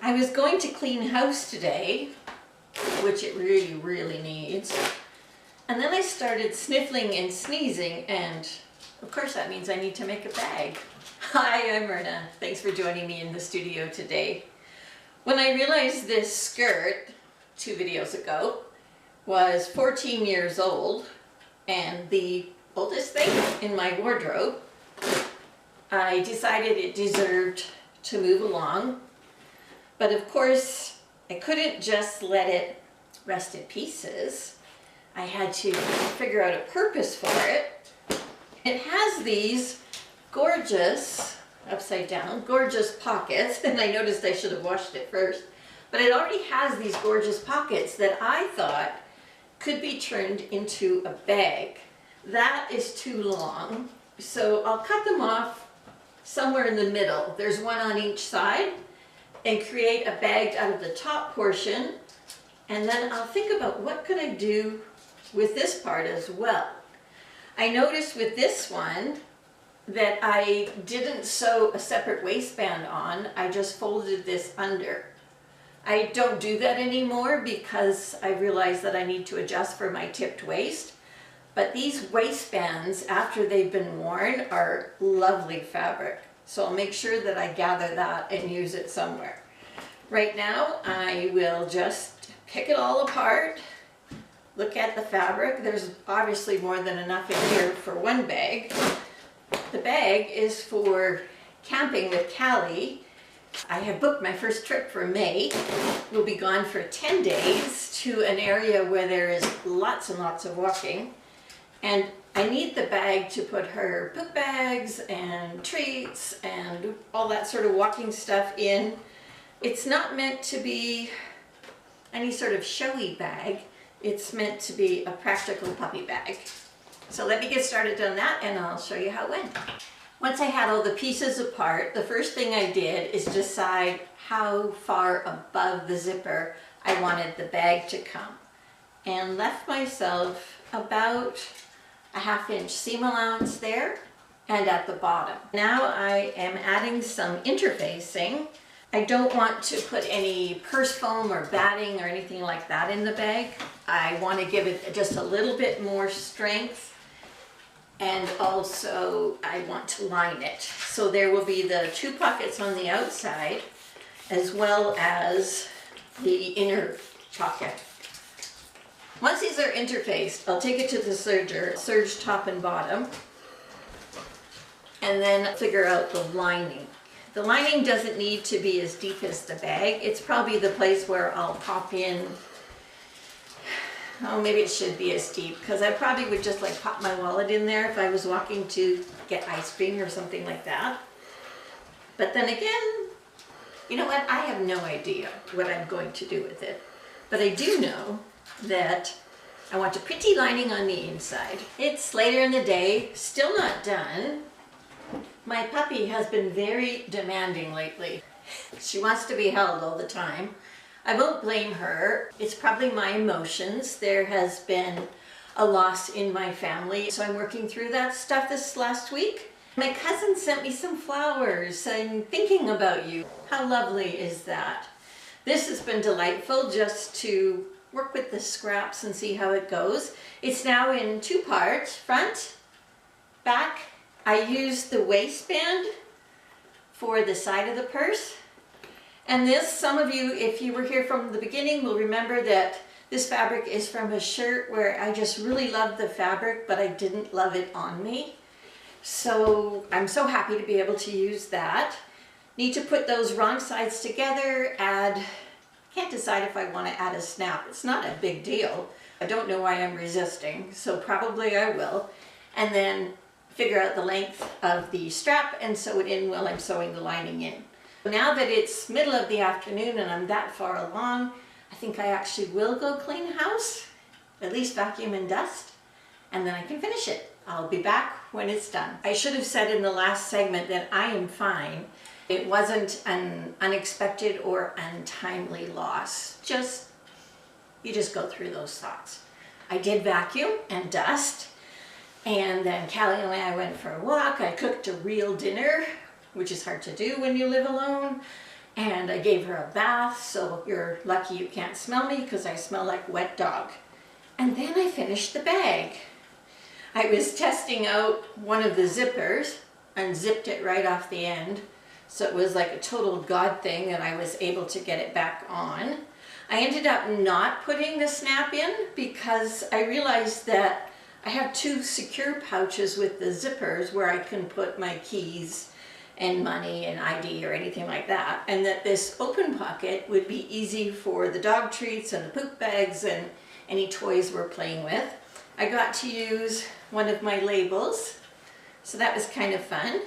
I was going to clean house today, which it really, really needs. And then I started sniffling and sneezing, and of course that means I need to make a bag. Hi, I'm Myrna. Thanks for joining me in the studio today. When I realized this skirt 2 videos ago was 14 years old and the oldest thing in my wardrobe, I decided it deserved to move along. But of course, I couldn't just let it rest in pieces. I had to figure out a purpose for it. It has these gorgeous, upside down, gorgeous pockets, and I noticed I should have washed it first, but it already has these gorgeous pockets that I thought could be turned into a bag. That is too long, so I'll cut them off somewhere in the middle. There's one on each side, and create a bag out of the top portion, and then I'll think about what could I do with this part as well. I noticed with this one that I didn't sew a separate waistband on, I just folded this under. I don't do that anymore because I realized that I need to adjust for my tipped waist. But these waistbands, after they've been worn, are lovely fabric. So I'll make sure that I gather that and use it somewhere. Right now, I will just pick it all apart, look at the fabric. There's obviously more than enough in here for one bag. The bag is for camping with Callie. I have booked my first trip for May. We'll be gone for 10 days to an area where there is lots and lots of walking. And I need the bag to put her book bags and treats and all that sort of walking stuff in. It's not meant to be any sort of showy bag. It's meant to be a practical puppy bag. So let me get started on that and I'll show you how it went. Once I had all the pieces apart, the first thing I did is decide how far above the zipper I wanted the bag to come, and left myself about a 1/2 inch seam allowance there and at the bottom. Now I am adding some interfacing. I don't want to put any purse foam or batting or anything like that in the bag. I want to give it just a little bit more strength, and also I want to line it. So there will be the 2 pockets on the outside as well as the inner pocket. Once these are interfaced, I'll take it to the serger, serge top and bottom, and then figure out the lining. The lining doesn't need to be as deep as the bag. It's probably the place where I'll pop in, oh, maybe it should be as deep, because I probably would just like pop my wallet in there if I was walking to get ice cream or something like that. But then again, you know what? I have no idea what I'm going to do with it. But I do know that I want a pretty lining on the inside. It's later in the day, still not done. My puppy has been very demanding lately. She wants to be held all the time. I won't blame her. It's probably my emotions. There has been a loss in my family, so I'm working through that stuff this last week. My cousin sent me some flowers saying, thinking about you. How lovely is that? This has been delightful just to work with the scraps and see how it goes. It's now in 2 parts, front, back. I used the waistband for the side of the purse. And this, some of you, if you were here from the beginning, will remember that this fabric is from a shirt where I just really loved the fabric, but I didn't love it on me. So I'm so happy to be able to use that. Need to put those wrong sides together, can't decide if I want to add a snap. It's not a big deal. I don't know why I'm resisting, so probably I will. And then figure out the length of the strap and sew it in while I'm sewing the lining in. Now that it's middle of the afternoon and I'm that far along, I think I actually will go clean house, at least vacuum and dust, and then I can finish it. I'll be back when it's done. I should have said in the last segment that I am fine. It wasn't an unexpected or untimely loss. You just go through those thoughts. I did vacuum and dust, and then Callie and I went for a walk. I cooked a real dinner, which is hard to do when you live alone. And I gave her a bath, so you're lucky you can't smell me because I smell like wet dog. And then I finished the bag. I was testing out one of the zippers and zipped it right off the end. So it was like a total God thing, and I was able to get it back on. I ended up not putting the snap in because I realized that I have 2 secure pouches with the zippers where I can put my keys and money and ID or anything like that, and that this open pocket would be easy for the dog treats and the poop bags and any toys we're playing with. I got to use one of my labels, so that was kind of fun.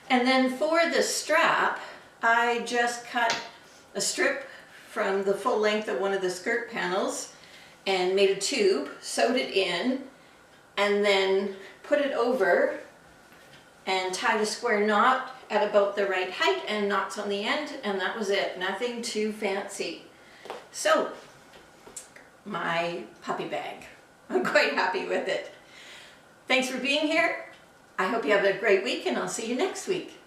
And then for the strap, I just cut a strip from the full length of one of the skirt panels and made a tube, sewed it in, and then put it over and tied a square knot at about the right height and knots on the end, and that was it. Nothing too fancy. So, my puppy bag. I'm quite happy with it. Thanks for being here. I hope you have a great week, and I'll see you next week.